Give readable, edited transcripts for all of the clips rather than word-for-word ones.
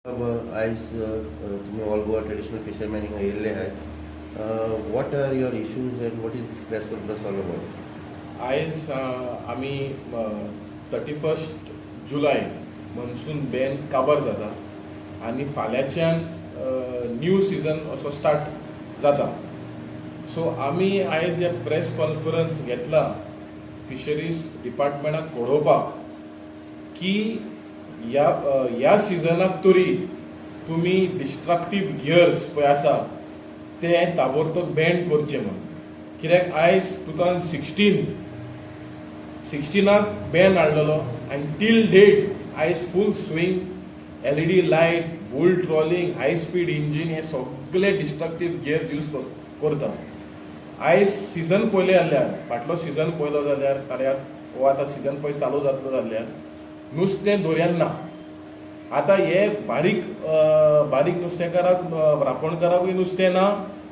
As तुम्ही all Goa traditional fisherman हिंगा येयल्ले आहाय, what are your issues and what is this press conference all about? आयज आमी 31 जुलय मनसून बॅन काबार जाता आनी फाल्यांच्यान न्यू सिजन असो स्टार्ट जाता. सो आमी आयज हे प्रेस कॉन्फरन्स घेतला फिशरीज डिपार्टमेंटाक कळोवपाक की ह्या सिजनाक तरी तुमी डिस्ट्रक्टीव गियर्स पळय आसा ते ताबडतोब बॅन करचे म्हण. कित्याक आयज 2016 बॅन हाडलेलो आनी टील डेट आयज full swing, LED light, bull trawling, high speed engine हे सगळे डिस्ट्रक्टीव गियर्स यूज करता. आयज सिजन पयले जाल्यार फाटलो सिजन पयलो जाल्यार कार्याक हो आतां सिजन पळय चालू जातलो जाल्यार नुस्तें दर्यांत ना. आतां हे बारीक नुस्तेकाराक रापणकाराकूय नुस्तें ना,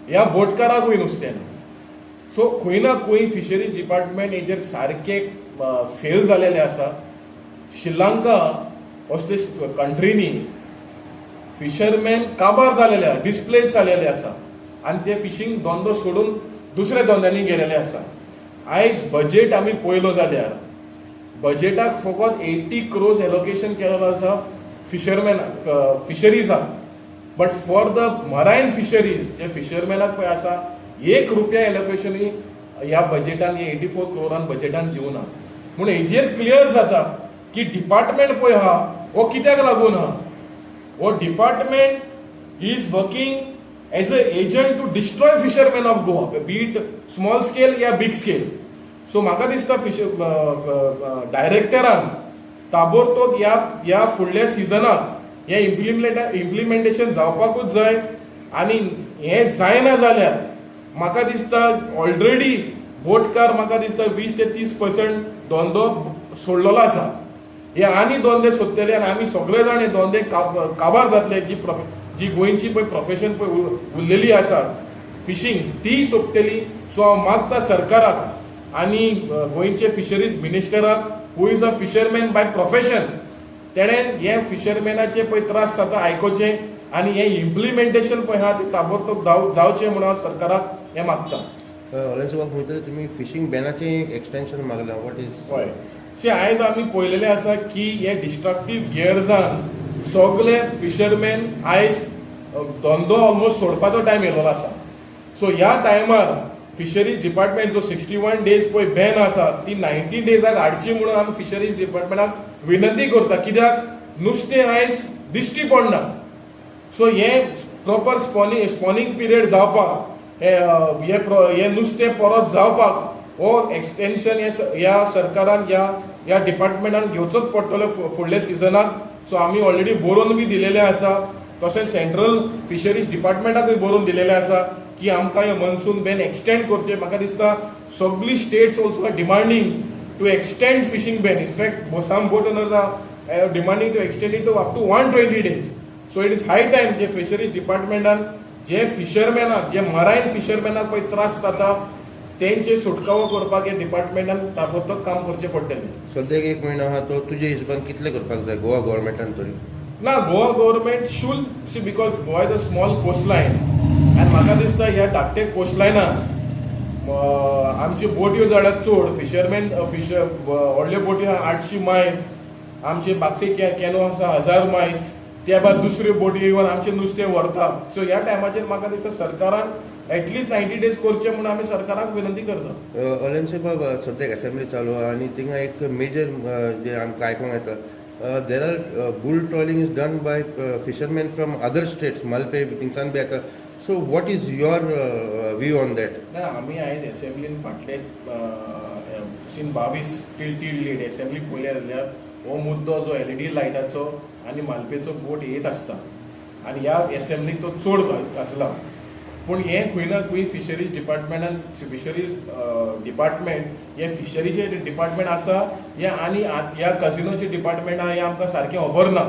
ह्या बोटकाराकूय नुस्तें ना. सो खंय ना खंय फिशरीज डिपार्टमेंट हेजेर सारके फेल जालेले आसा. श्रीलंका असले कंट्रीनी फिशरमॅन काबार जालेले आसा, डिस्प्लेस जालेले आसा आनी ते फिशींग धंदो सोडून दुसऱ्या धंद्यांनी गेलेले आसा. आयज बजेट आमी पळयलो जाल्यार बजेटाक फकत 80 crores एलोकेशन केलेलो आसा फिशरीजाक. बट फॉर द मरायन फिशरीज जे फिशरमॅनाक पळय आसा ₹1 एलोकेशनूय ह्या बजेटान 84 crores बजेटान दिवना. म्हणून हेजेर क्लियर जाता की डिपार्टमेंट पळय आहा हो कित्याक लागून आहा. हो department is working as a agent to destroy fisherman of Goa, be it small scale या बिग स्केल. सो म्हाका दिसता डायरेक्टरान ताबडतोब ह्या फुडल्या सिजनाक हे इम्प्लिमेंटेशन जावपाकूच जाय. आनी हे जायना जाल्यार म्हाका दिसता ऑलरेडी बोटकार म्हाका दिसता 20 ते 30% धंदो सोडलेलो आसा. हे आनी धंदे सोदतले आनी आमी सगळे जाण हे धंदे काबार जातले. जी गोंयची पळय प्रोफेशन पळय उरलेली आसा फिशींग ती सोंपतली. सो हांव मागता सरकाराक आनी गोंयचे फिशरीज मिनिस्टराक who is a fisherman by profession तेणें हे फिशरमॅनाचे पळय त्रास जाता आयकोचे आनी हे इम्प्लिमेंटेशन पळय आहा ते ताबडतोब जावचें म्हणून हांव सरकाराक हे मागता. ऑलेन्सोबाक म्हणटले तुमी फिशींग बॅनाचें एक्सटेंशन मागलां, वॉट इज? हय, सी आयज आमी पळयलेलें आसा की हे डिस्ट्रक्टीव गियर्सान सगळे फिशरमॅन आयज धंदो ऑलमोस्ट सोडपाचो टायम येयलो आसा. सो ह्या टायमार फिशरीज डिपार्टमेंट जो 61 days पळय बॅन आसा ती 90 days'ाक हाडची म्हणून आमी फिशरीज डिपार्टमेंटाक विनंती करता. कित्याक नुस्तें आयज दिश्टी पडना. सो हे प्रॉपर स्पॉनिंग पिरियड जावपाक हे नुस्तें परत जावपाक हो एक्सटेंशन ह्या सरकारान ह्या डिपार्टमेंटान घेवचोच पडटलो फुडल्या सिजनाक. सो आमी ऑलरेडी बरोवन बी दिलेले आसा. तशेंच सेंट्रल फिशरीज डिपार्टमेंटाकूय बरोवन दिलेले आसा की आमकां हे मनसून बॅन एक्सटेंड करचे. म्हाका दिसता सगळी states also are demanding to extend fishing ban. In fact some boat owners are demanding to extend it to up to 120 days. So it is high time जे फिशरीज डिपार्टमेंटान जे फिशरमॅनाक जे मरायन फिशरमॅनाक पळय त्रास जाता तेंचे सुटकावो करपाक हे डिपार्टमेंटान ताबडतोब काम करचें पडटलें. सद्याक 1 म्हयनो आहा तो तुजे हिशोबान कितले करपाक जाय गोवा गव्हर्मेंटान तरी? ना, Goa government should see because Goa is a small coastline आनी म्हाका दिसता ह्या धाकटे कोस्टलायनान आमच्यो बोटयो जाल्यार चड फिशरमॅन व्हडल्यो बोटयो 800 मायल, आमचे बाकी कॅनो आसा 1000 मायल्स, त्या भायर दुसऱ्यो बोटयो येवन आमचें नुस्तें व्हरता. सो ह्या टायमाचेर म्हाका दिसता सरकारान एटलिस्ट 90 days करचे म्हणून आमी सरकाराक विनंती करता. ऑलेन्सो बाबा सद्याक असेंब्ली चालू आहा आनी थिंगा एक मेजर जे आमकां आयकोंक येता there are bull trawling is done by fisherman from other states, Malpe थिंगसान बी येता. So what is your view on that? ना, आमी आयज एसेंब्लीन फाटले 22 टील लेट एसेंब्ली पळयले जाल्यार हो मुद्दो जो LED लायटाचो आनी मालपेचो बोट येत आसता आनी ह्या एसेंब्लीक तो चड आसला. पूण हे खंय ना खंय फिशरीज डिपार्टमेंटान हे फिशरीचे डिपार्टमेंट आसा हे आनी ह्या कसिनोचे डिपार्टमेंट आहा हे आमकां सारकें खबर ना.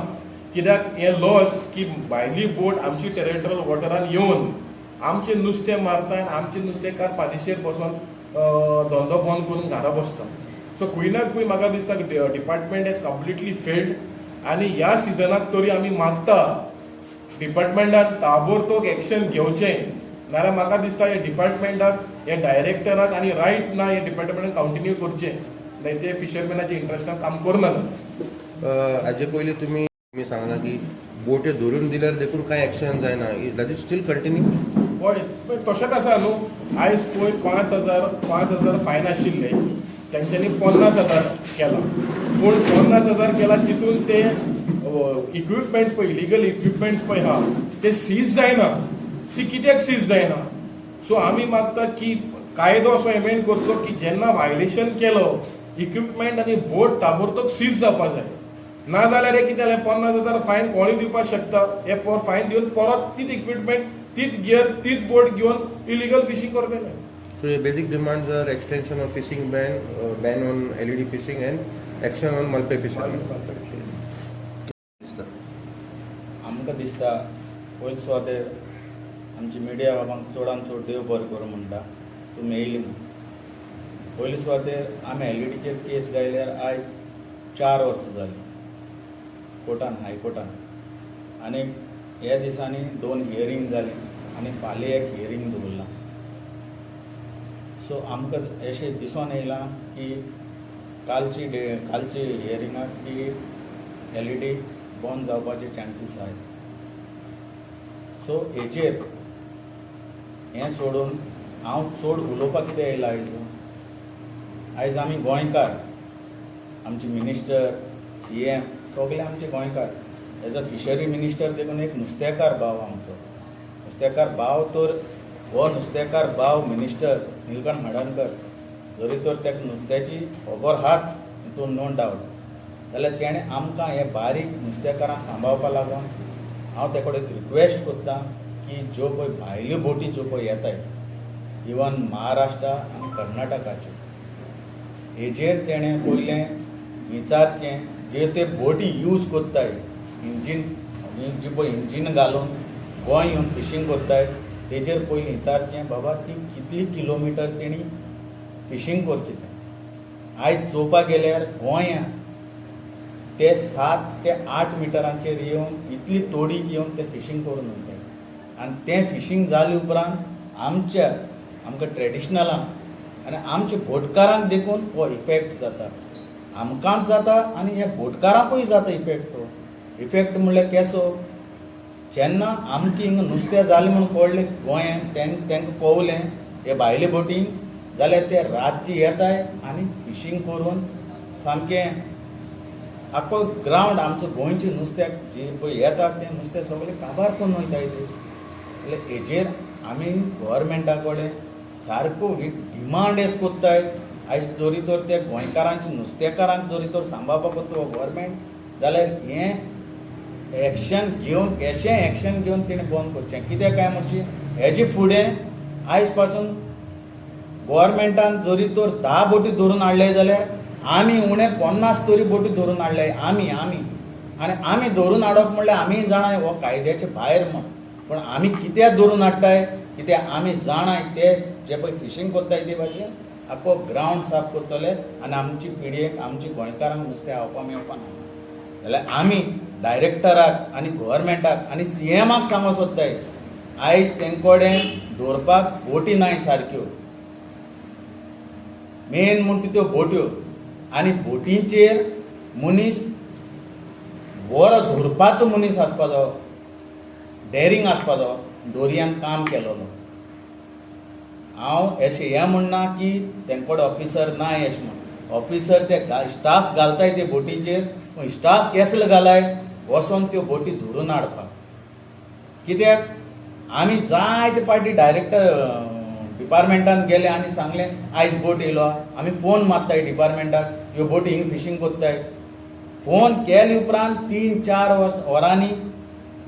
कित्याक हे लॉस की भायली बोट आमची टेरिटोरियल वॉटरान येवन आमचें नुस्तें मारता आनी आमचे नुस्तेंकार पादेशेर बसून धंदो बंद करून घरा बसता. सो खंय ना खंय म्हाका दिसता डिपार्टमेंट हॅज कंप्लिटली फेल्ड आणि ह्या सिजनाक तरी आमी मागता डिपार्टमेंटान ताबडतोब एक्शन घेवचें, नाल्यार म्हाका दिसता हे डिपार्टमेंटाक हे डायरेक्टराक आनी रायट ना हे डिपार्टमेंटान कंटिन्यू करचें, नाही ते फिशरमॅनाच्या इंट्रस्टान काम करना जाता. हाजे पयलीं तुमी सांगला की बोटे धरून दिल्यार देखून कांय एक्शन जायना, दॅट इज स्टील कंटिन्यू. हय पण तशेंच आसा न्हू. आयज पळय 5,000 फायन आशिल्ले, तेंच्यांनी 50,000 केला. पूण 50,000 केला तितून ते इक्विपमेंट्स पळय, इलिगल इक्विपमेंट्स पळय आहा ते सीज जायना. ती कित्याक सीज जायना? सो आमी मागता की कायदो असो एमेंड करचो की जेन्ना वायलेशन केलो इक्विपमेंट आनी बोट ताबडतोब सीज जावपाक जाय. ना जाल्यार हे कितें जालें, 50,000 फायन कोणूय दिवपाक शकता. हे फायन दिवन परत तीच इक्विपमेंट, तीच गियर, तीच बोट घेवन इलिगल फिशींग करतले. So your basic demands are extension of fishing ban on LED fishing and action on multi fishing. आमकां दिसता पयलीं सुवातेर आमची मिडिया बाबांक चडांत चड देव बरें करूं म्हणटा, तुमी येयली म्हणून. पयलीं सुवातेर आमी एलईडीचेर केस गायल्यार आयज 4 वर्सां जालीं कोर्टान, हायकोर्टान. आनी ह्या दिसांनी 2 हियरींग जालीं आनी फाल्यां एक हियरींग दवरलां. सो आमकां अशें दिसून येयलां की कालची हियरिंगाक की एलईडी बंद जावपाचे चान्सीस आहेत. सो हेचेर हें सोडून हांव चड उलोवपाक कितें येयला आयज आमी गोंयकार, आमचे मिनिस्टर, CM सगळे आमचे गोंयकार. एज अ फिशरी मिनिस्टर देखून एक नुस्तेकार भाव आमचो. नुस्तेकार भाव तर हो नुस्तेकार भाव मिनिस्टर निलकंठ हडणकर जरी तर ताका नुस्त्याची खबर हाच हितून नो डावट, जाल्यार तेणें आमकां हे बारीक नुस्तेकारां सांबाळपा लागून हांव ते कडेन रिक्वेस्ट करतां की ज्यो पळय भायल्यो बोटी ज्यो पळय येतात इवन महाराष्ट्रा आनी कर्नाटकाच्यो, हेजेर तेणें पयलें विचारचें. जे ते बोटी यूज कोत्ताय इंजीन, जी पळय इंजीन घालून गोंय येवन फिशींग कोत्ताय तेजेर पयलीं विचारचें बाबा ती कितली किलोमिटर तेणी फिशींग करचें तें. आयज चोवपाक गेल्यार गोंयां ते 7 ते 8 मिटरांचेर येवन इतली तोडीक येवन ते फिशींग करून वताय. आनी तें फिशींग जाले उपरांत आमकां ट्रेडिशनलांक आनी आमच्या बोटकारांक देखून हो इफेक्ट जाता. आमकांच जाता आनी ह्या बोटकारांकूय जाता इफेक्ट. तो इफेक्ट म्हणल्यार केसो, जेन्ना आमकां हिंगा नुस्तें जालें म्हणून कळ्ळें गोंयांत, तांकां पळोवलें हे भायले बोटींक, जाल्यार ते रातचे येताय आनी फिशींग करून सामकें आख्खो ग्रावंड आमचो गोंयचें नुस्त्याक जे पळय येता तें नुस्तें सगळें काबार करून वयताय ते. जाल्यार हेजेर आमी गव्हर्मेंटा कडेन सारको डिमांड एस कोत्ताय. आयज जरी तर ते गोंयकारांच्या नुस्तेकारांक जरी तर सांबाळपाक तो गव्हर्मेंट, जाल्यार हें एक्शन घेवन केशें एक्शन घेवन तेणें बंद करचें. कित्याक काय म्हणची हेजे फुडें आयज पासून गव्हर्मेंटान जरी तर 10 बोटी धरून हाडले जाल्यार आमी उणें 50 तरी बोटी धरून हाडले. आमी आनी आमी धरून हाडप म्हणल्यार आमी जाणाय हो कायद्याचे भायर म्हण. पूण आमी कित्याक धरून हाडटाय, कित्याक आमी जाणाय ते जे पळय फिशींग कोत्ताय ते भाशेन आख्खो ग्रावंड साफ करतले आनी आमची पिडयेक, आमची गोंयकारांक नुस्तें खावपा मेळपा ना. जाल्यार आमी डायरेक्टराक आनी गव्हर्मेंटाक आनी CMाक सांगूंक सोदताय, आयज तेंकोडेन दवरपाक बोटी नाय सारक्यो, मेन म्हणटा त्यो बोट्यो. आनी बोटींचेर मनीस बरो धरपाचो मनीस आसपा जायो, डेरींग आसपा जायो, दोरयान काम केलोलो. हांव अशें हें म्हणना की तेंकोडे ऑफिसर नाय अशें म्हण. ऑफिसर ते स्टाफ घालताय ते बोटींचेर, पूण स्टाफ केसलो घालाय वचोन त्यो बोटी धरून हाडपाक. कित्याक आमी जायते पाटी डायरेक्टर डिपार्टमेंटान गेले आनी सांगलें आयज बोट येयलो, आमी फोन मारताय डिपार्टमेंटाक ह्यो बोटी हिंग फिशींग कोत्ताय. फोन केले उपरांत 3-4 वरांनी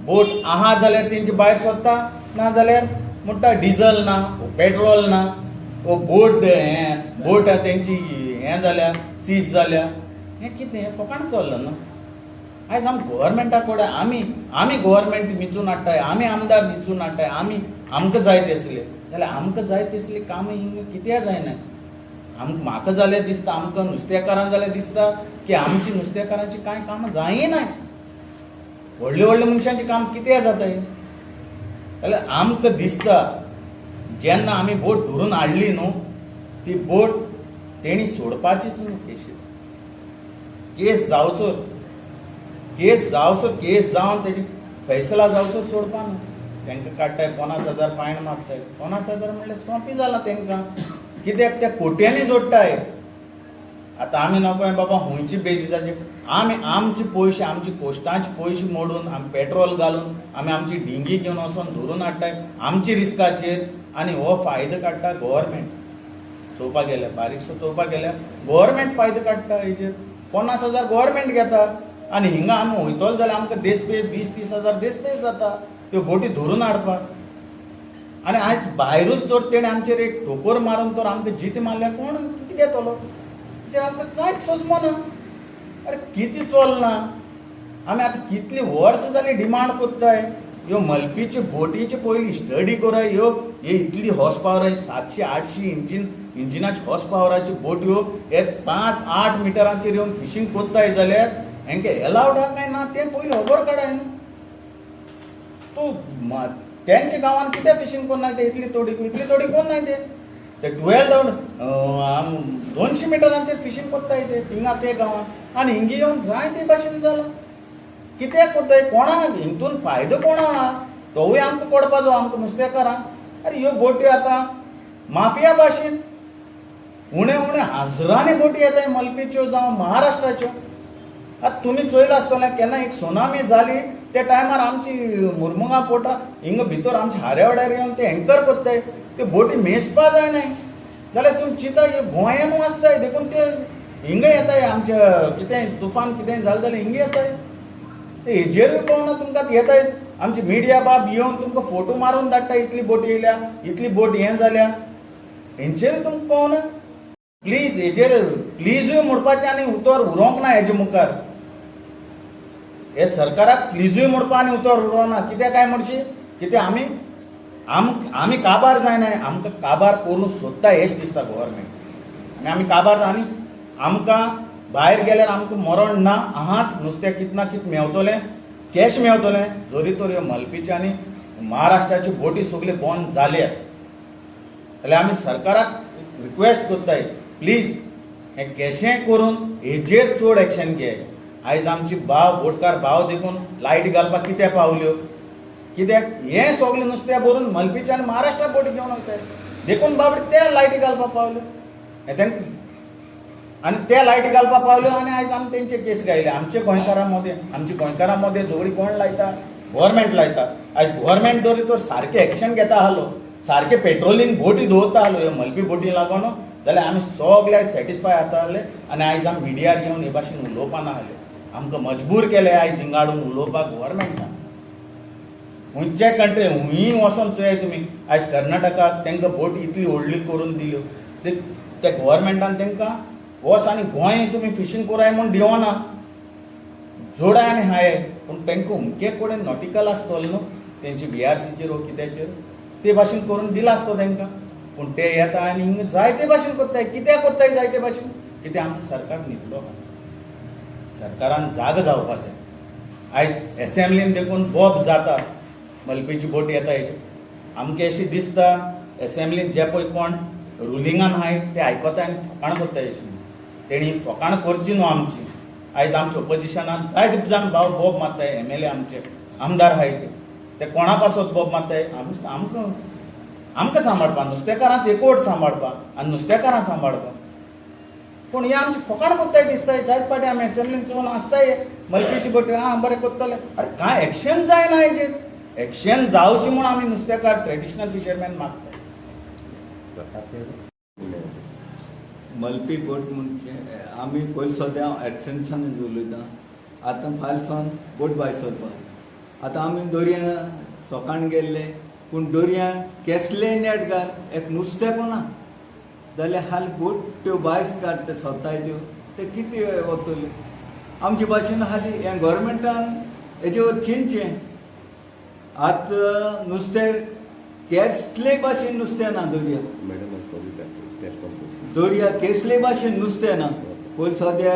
बोट आहा जाल्यार तेंचे भायर सोदता, ना जाल्यार म्हणटा डिझल ना, पेट्रोल ना, बोट तेंची हें जाल्या, सीज जाल्या. हें कितें फकाण चल्लां ना. आयज आमी गव्हर्मेंटा कडेन आमी गव्हर्मेंट मिचून हाडटाय, आमी आमदार दिचून हाडटाय, आमकां जाय तसलें, जाल्यार आमकां जाय तसलीं कामां हिंगा कित्याक जायना. म्हाका जाल्यार दिसता, आमकां नुस्तेकारांक जाल्यार दिसता की आमची नुस्तेकारांची कांय कामां जायनाय. व्हडले व्हडले मनशांचें काम कितें जाताय जाल्यार आमकां दिसता जेन्ना आमी बोट धरून हाडली न्हू ती बोट तेणी सोडपाचीच न्हू केस जावचो केस जावन तेजी फैसला जावचो सोडपा न्हू तांकां काडटाय 50,000 फायन मागताय 50,000 म्हणल्यार सोंपी जाला तांकां कित्याक त्या कोट्यांनी जोडटाय आतां आमी नकोय बाबा हुंयची बेजिसाचेर आमी आमचे पयशे आमचे कोश्टांचे पयशे मोडून आमी पेट्रोल घालून आमी आमची डिंगी घेवन वचोन धरून हाडटाय आमची रिस्काचेर आनी हो फायदो काडटा गव्हर्मेंट चोवपाक गेल्यार बारीकसो चोवपाक गेल्यार गव्हर्मेंट फायदो काडटा हेजेर 50,000 गव्हर्मेंट घेता आनी हिंगा आमी वयतलो जाल्यार आमकां देशपेज 20-30,000 देशपेज जाता त्यो बोटी धरून हाडपाक आनी आयज भायरूच तर तेणें आमचेर एक ठोकर मारून तर आमकां जीत मारल्यार कोण कितें घेतलो तेचेर आमकां कांयच सोजमना अरे कितें चलना आमी आतां कितलीं वर्सां जालीं डिमांड कोत्ताय ह्यो मलपीचे बोटीचे पयलीं स्टडी कराय ह्यो हे इतली हॉर्स पावर 700-800 इंजिनाची हॉर्स पावराची बोट्यो हे 5-8 मिटरांचेर येवन फिशींग कोत्ताय जाल्यार हेंकां एलावड आहा काय ना तें पयलीं खबर काडाय न्हू तूं तेंच्या गांवांत कित्याक फिशींग कोन्नाय ते इतली तोडी कोन्नाय ते 200 मिटरांचेर फिशींग कोत्ताय ते हिंगा ते गांवांत आनी हिंगी येवन जाय ते भाशेन जाला कित्याक कोत्ताय कोणाक हितून फायदो कोणा आहा तोवूय आमकां पडपाचो आमकां नुस्तेकारांक अरे ह्यो बोटी आतां माफिया भाशेन उणे हजारांनी बोटी येताय मलपेच्यो जावं महाराष्ट्राच्यो आतां तुमी चोयला आसतलें केन्ना एक सुनामी जाली त्या टायमार आमची मुरमुगां पोटां हिंगा भितर आमच्या हाऱ्यावाड्यार येवन ते एंकर कोत्ताय ते बोटी मेजपा जायनाय जाल्यार तुमी चिंता हे गोंयान आसताय देखून ते हिंगा येताय आमच्या कितें तुफान कितें जालें जाल्यार हिंगा येताय हेजेरूय कळना तुमकां येताय आमची मिडिया बाब येवन तुमकां फोटो मारून धाडटा इतली बोटी येयल्या इतली बोट हें जाल्या हेंचेरूय तुमकां कळना प्लीज हेजेर प्लीजूय म्हणपाचें आनी उतर उरोंक ना हेजे मुखार हे सरकाराक प्लीजूय म्हणपा आनी उतर उरोना कित्याक काय म्हणची कित्याक आमी काबार जायनाय आमकां काबार करूं सोदता हेच दिसता गव्हर्मेंट आनी आमी काबार आनी आमकां भायर गेल्यार आमकां मरण ना आहाच नुस्तें कित ना कित मेवतलें कॅश मेवतलें जोरी तर ह्यो मलपीचे आनी महाराष्ट्राच्यो बोटी सगल्यो बंद जाल्यात जाल्यार आमी सरकाराक रिक्वेस्ट कोत्ताय प्लीज हें कॅशें करून हेजेर चड एक्शन घे आयज आमची बोटकार भाव देखून लायट घालपाक कित्याक पावल्यो कित्याक हें सगळें नुस्तें भरून मलपीचे आनी महाराष्ट्रा बोटी घेवन वताय देखून बाबडे ते लायटी घालपाक पावल्यो हें तांकां आनी ते लायटी घालपाक पावल्यो आनी आयज आमी तेंचे केस गायले आमचे गोंयकारां मदें झगडी कोण लायता गव्हर्मेंट लायता आयज गव्हर्मेंट धरी तर सारकें एक्शन घेता आसलो सारकें पेट्रोलींग बोटी दवरता आसलो ह्यो मलपी बोटी लागून जाल्यार आमी सगळे सॅटिस्फाय जाताले आनी आयज आमी मिडियार येवन हे भाशेन उलोवपा ना जाले आमकां मजबूर केले आयज हिंगा हाडून उलोवपाक गव्हर्मेंटान खंयचे कंट्री हुंयी वचोन चोय तुमी आयज कर्नाटकाक तांकां बोटी इतली व्हडली करून दिल्यो ते गव्हर्मेंटान तांकां वच आनी गोंय तुमी फिशींग कोराय म्हूण दिवना जोडाय आनी हाय पूण तांकां हुंके कडेन नॉटिकल आसतलो न्हू तेंची BRCचेर वो कित्याचेर ते भाशेन करून दिला आसतो तांकां पूण ते येता आनी हिंगा जायते भाशेन कोत्ताय कित्याक कोत्ताय जायते भाशेन कित्याक आमचो सरकार न्हिदलो सरकारान जाग जावपाक जाय आयज एसेंब्लीन देखून बोब जाता मलपेची बोट येता हेजे आमकां अशें दिसता एसेंब्लीन जे पळय कोण रुलिंगान आहाय ते आयकता आनी फकाण कोत्ताय अशें तेणी फकाण करची न्हू आमची आयज आमच्या ऑपोजिशनान जायते जाण भाव बोब मारताय MLA आमचे आमदार आहाय ते कोणा पासत बोब मारताय आमकां सांबाळपा नुस्तेकारांच एकवट सांबाळपा आनी नुस्तेकारां सांबाळपा पूण हे आमची फकाण कोत्ताय दिसताय जायते फावटी आमी एसेंब्लीन चोवन आसताय मलपीची बोटी बरें कोत्तले अरे कांय एक्शन जायना हेजेर एक्शन जावची म्हूण आमी नुस्तेकार ट्रेडिशनल फिशरमॅन मागताय मलपी बोट म्हणजे आमी पयलीं सद्या एक्सटेंशन उलयता आतां फाल्यां सावन बोट भायर सरपाक आतां आमी दर्या सोकाण गेल्ले पूण दर्या केसले नेट घाल एक नुस्तें कोना जाल्यार हाल बोट त्यो भायर काडटा सोदताय त्यो ते कितें वतले आमचे भाशेन हाली हें गव्हर्मेंटान हेजेर चिंतचें आतां नुस्तें केसले भाशेन नुस्तें ना दर्या केसले भाशेन नुस्तें ना पयलीं सद्या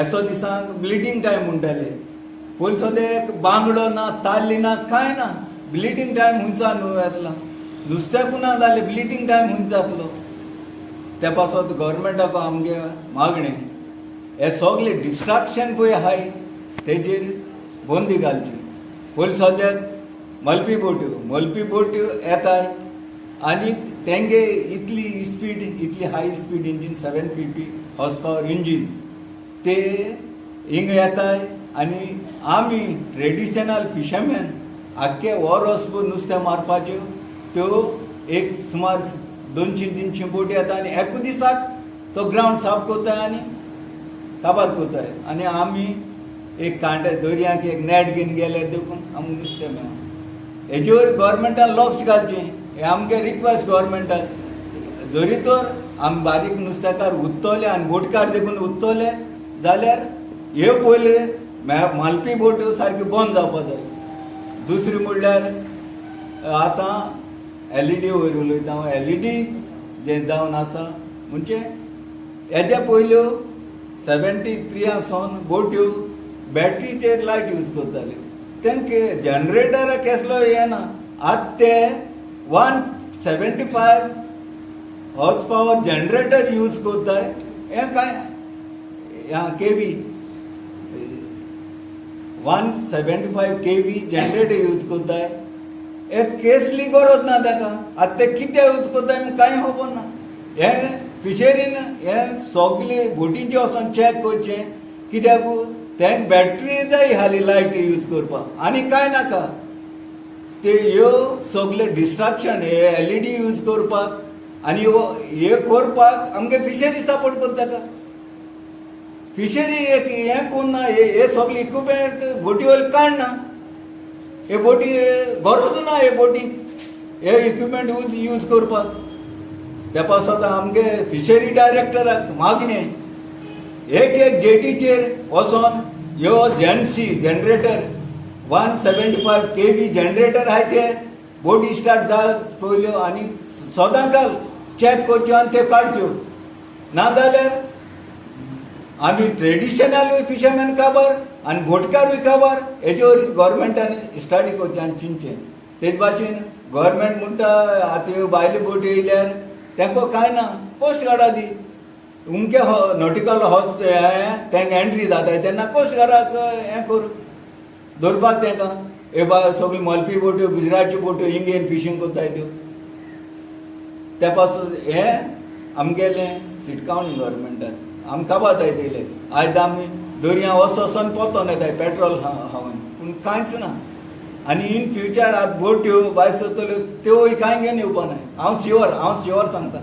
एसो दिसांक ब्लिडींग टायम म्हणटाले पयलीं सद्या एक बांगडो ना ताल्ली ना कांय ना ब्लिडींग टायम हुंयचा न्हू येतला नुस्त्याकू ना जाल्यार ब्लिडींग टायम हुंयच जातलो त्या पासत गव्हर्मेंटाक आमगे मागणें हे सगळे डिस्ट्रॅक्शन पळय आहाय तेजेर बंदी घालची पयलीं सद्याक मलपी बोट्यो येताय आनी तेंगे इतली स्पीड इतली high speed engine 750 horse power engine ते हिंग येताय आनी आमी ट्रेडिशनल फिशरमॅन आख्खे वरसभर नुस्तें मारपाच्यो त्यो एक सुमार 200-300 बोटी येता आनी एकू दिसाक तो ग्रावंड साफ करताय आनी काबार करताय आनी आमी एक कांटे दर्याक एक नॅट घेवन गेले देखून आमकां नुस्तें मेळना हेजे वयर गव्हर्मेंटान लक्ष घालचें हे आमगे रिक्वेस्ट गव्हर्मेंटाक जरी तर आमी बारीक नुस्तेकार उत्तले आनी बोटकार देखून उत्तले जाल्यार ह्यो पयले मालपी बोट्यो सारक्यो बंद जावपा जाय दुसरी म्हणल्यार आतां LED वयर उलयता LED जे जावन आसा म्हणजे हेज्या पयल्यो 73 सावन बोट्यो बॅटरीचेर लायट यूज करताल्यो तेंके जनरेटर कसलो येना आतां ते 175 हॉर्स पावर जनरेटर यूज करताय हें काय KV 175 KV जनरेटर यूज करताय एक केसली गरज ना ताका आतां ते कितें यूज करताय कांय खबर ना हे फिशरीन हे सगळे बोटींचे वचोन चॅक करचें कित्याक तें बॅटरी जाय हाली लायट यूज करपाक आनी कांय नाका ते ह्यो सगळे डिस्ट्रॅक्शन हे LED यूज करपाक आनी हे करपाक आमगे फिशरी सपोर्ट करता का फिशरी एक हें कोन्ना हे सगळे इक्विपमेंट बोटी वयले काडना हे बोटी गरज ना हे बोटीक हे इक्विपमेंट यूज करपाक त्या पासत आमगे फिशरी डायरेक्टराक मागणें एक जेटीचेर वचोन ह्यो जनरेटर 175 KV जनरेटर आहाय ते बोटी स्टार्ट जात पयल्यो आनी सदांकाल चॅक करच्यो आनी त्यो काडच्यो नाजाल्यार आमी ट्रेडिशनल फिशरमॅन काबार आनी बोटकारूय काबार हेजे वयर गव्हर्मेंटान स्टडी करचें आनी चिंतचें तेच भाशेन गव्हर्मेंट म्हणटा आतां ह्यो भायल्यो बोटी येयल्यार तेंको कांय ना कोस्ट गार्डा दी उमके नॉटिकल हॉर्स तेंका एंट्री जाताय तेन्ना कोस्ट गार्डाक हें कर धरपाक तेंकां हे बाय सगळ्यो मलपी बोट्यो गुजरातच्यो बोट्यो हिंगेन फिशींग करताय त्यो त्या पासून हें आमगेलें सिटकावणी गव्हर्मेंटान आमकां काबार जाय दिले आयज आमी दर्या वचोन पोतोन येताय पेट्रोल हांवें पूण कांयच ना आनी इन फ्युचर आतां बोट्यो भायर सरतल्यो त्योय कांय घेवन येवपा ना हांव शुअर सांगता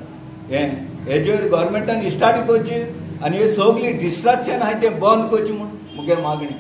हेजे वयर गव्हर्मेंटान स्टार्ट करची आनी हे सगळी डिस्ट्रॅक्शन आहाय ते बंद करची म्हूण मुगे मागणी